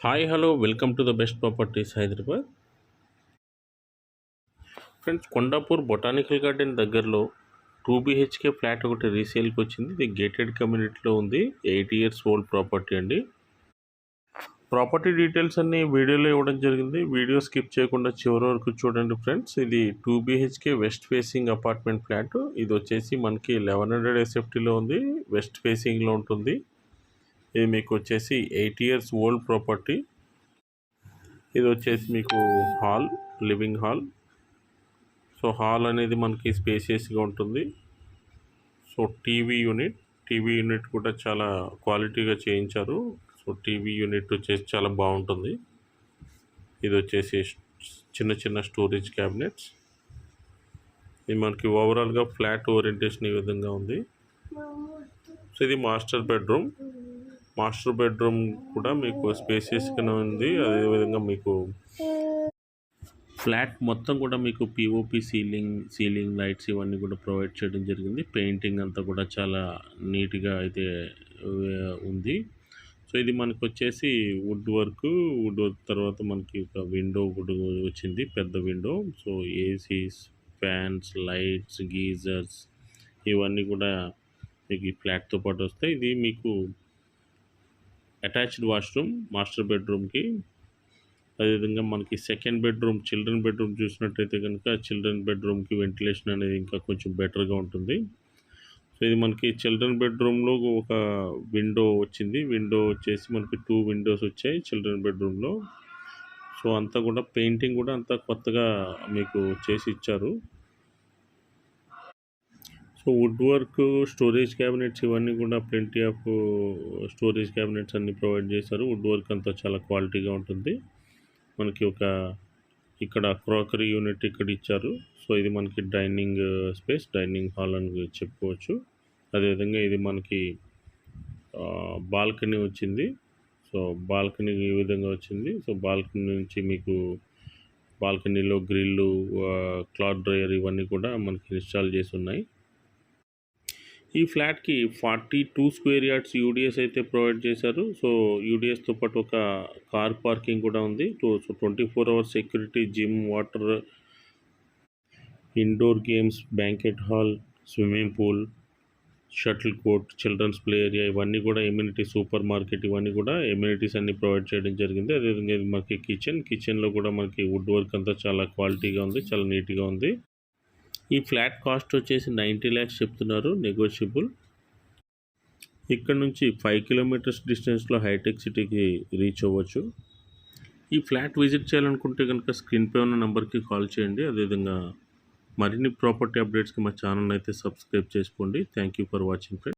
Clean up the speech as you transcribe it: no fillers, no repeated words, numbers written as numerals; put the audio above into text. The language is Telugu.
Hi hello welcome to the best properties Hyderabad. Friends, Kondapur botanical garden దగ్గరలో 2 BHK ఫ్లాట్ ఒకటి రీసేల్కి వచ్చింది. ఇది గేటెడ్ కమ్యూనిటీలో ఉంది. 8 years ఓల్డ్ ప్రాపర్టీ అండి. ప్రాపర్టీ డీటెయిల్స్ అన్నీ వీడియోలో ఇవ్వడం జరిగింది. వీడియో స్కిప్ చేయకుండా చివరి వరకు చూడండి ఫ్రెండ్స్. ఇది 2 BHK west facing apartment flat. ఇది వచ్చేసి మనకి 1100 SFTలో ఉంది. వెస్ట్ ఫేసింగ్లో ఉంటుంది. ఇది మీకు వచ్చేసి 8 years ఓల్డ్ ప్రాపర్టీ. ఇది వచ్చేసి మీకు hall, living hall. So hall అనేది మనకి స్పేసియస్గా ఉంటుంది. సో టీవీ యూనిట్ కూడా చాలా క్వాలిటీగా చేయించారు. సో టీవీ యూనిట్ వచ్చేసి చాలా బాగుంటుంది. ఇది వచ్చేసి చిన్న చిన్న స్టోరేజ్ క్యాబినెట్స్. ఇది మనకి ఓవరాల్గా ఫ్లాట్ ఓరియంటేషన్ ఈ విధంగా ఉంది. సో ఇది మాస్టర్ బెడ్రూమ్ కూడా మీకు స్పేసియస్గానే ఉంది. అదేవిధంగా మీకు ఫ్లాట్ మొత్తం కూడా మీకు పిఓపి సీలింగ్ లైట్స్ ఇవన్నీ కూడా ప్రొవైడ్ చేయడం జరిగింది. పెయింటింగ్ అంతా కూడా చాలా నీట్గా అయితే ఉంది. సో ఇది మనకు వచ్చేసి వుడ్ వర్క్ తర్వాత మనకి ఒక విండో కూడా వచ్చింది, పెద్ద window. So ACs, fans, lights, geysers ఇవన్నీ కూడా మీకు ఈ ఫ్లాట్తో పాటు వస్తాయి. ఇది మీకు అటాచ్డ్ వాష్రూమ్ మాస్టర్ బెడ్రూమ్కి. అదేవిధంగా మనకి సెకండ్ బెడ్రూమ్, చిల్డ్రన్ బెడ్రూమ్ చూసినట్టయితే కనుక చిల్డ్రన్ బెడ్రూమ్కి వెంటిలేషన్ అనేది ఇంకా కొంచెం బెటర్గా ఉంటుంది. సో ఇది మనకి చిల్డ్రన్ బెడ్రూమ్లో ఒక విండో వచ్చింది. విండో వచ్చేసి మనకి 2 windows వచ్చాయి చిల్డ్రన్ బెడ్రూమ్లో. సో అంతా కూడా పెయింటింగ్ కూడా అంతా కొత్తగా మీకు చేసి ఇచ్చారు. So wood work, storage cabinets ఇవన్నీ కూడా ప్lenty ఆఫ్ స్టోరేజ్ క్యాబినెట్స్ అన్నీ ప్రొవైడ్ చేశారు. వుడ్ వర్క్ అంతా చాలా క్వాలిటీగా ఉంటుంది. మనకి ఇక్కడ క్రాకరీ యూనిట్ ఇక్కడ ఇచ్చారు. సో ఇది మనకి డైనింగ్ స్పేస్, డైనింగ్ హాల్ అని చెప్పుకోవచ్చు. అదేవిధంగా ఇది మనకి బాల్కనీ వచ్చింది. సో బాల్కనీ ఈ విధంగా వచ్చింది. సో బాల్కనీ నుంచి మీకు బాల్కనీలో గ్రిల్లు, క్లాత్ డ్రైయర్ ఇవన్నీ కూడా మనకి ఇన్స్టాల్ చేసి ఉన్నాయి. ఈ ఫ్లాట్కి 42 square yards యూడిఎస్ అయితే ప్రొవైడ్ చేశారు. సో యూడిఎస్తో పాటు ఒక కార్ పార్కింగ్ కూడా ఉంది. So 24 hours security, gym, water, indoor games, banquet hall, swimming pool, shuttle court, children's play area ఇవన్నీ కూడా ఎమ్యూనిటీ, సూపర్ మార్కెట్ ఇవన్నీ కూడా ఎమ్యూనిటీస్ అన్ని ప్రొవైడ్ చేయడం జరిగింది. అదేవిధంగా ఇది మనకి కిచెన్లో కూడా మనకి వుడ్ వర్క్ అంతా చాలా క్వాలిటీగా ఉంది, చాలా నీట్గా ఉంది. ఈ ఫ్లాట్ కాస్ట్ వచ్చేసి 90 lakhs చెప్తున్నారు, నెగోషియబుల్. ఇక్కడ నుంచి 5 kilometers డిస్టెన్స్లో హైటెక్ సిటీకి రీచ్ అవ్వచ్చు. ఈ ఫ్లాట్ విజిట్ చేయాలనుకుంటే కనుక స్క్రీన్పై ఉన్న నెంబర్కి కాల్ చేయండి. అదేవిధంగా మరిన్ని ప్రాపర్టీ అప్డేట్స్కి మా ఛానల్ అయితే సబ్స్క్రైబ్ చేసుకోండి. Thank you for watching friends.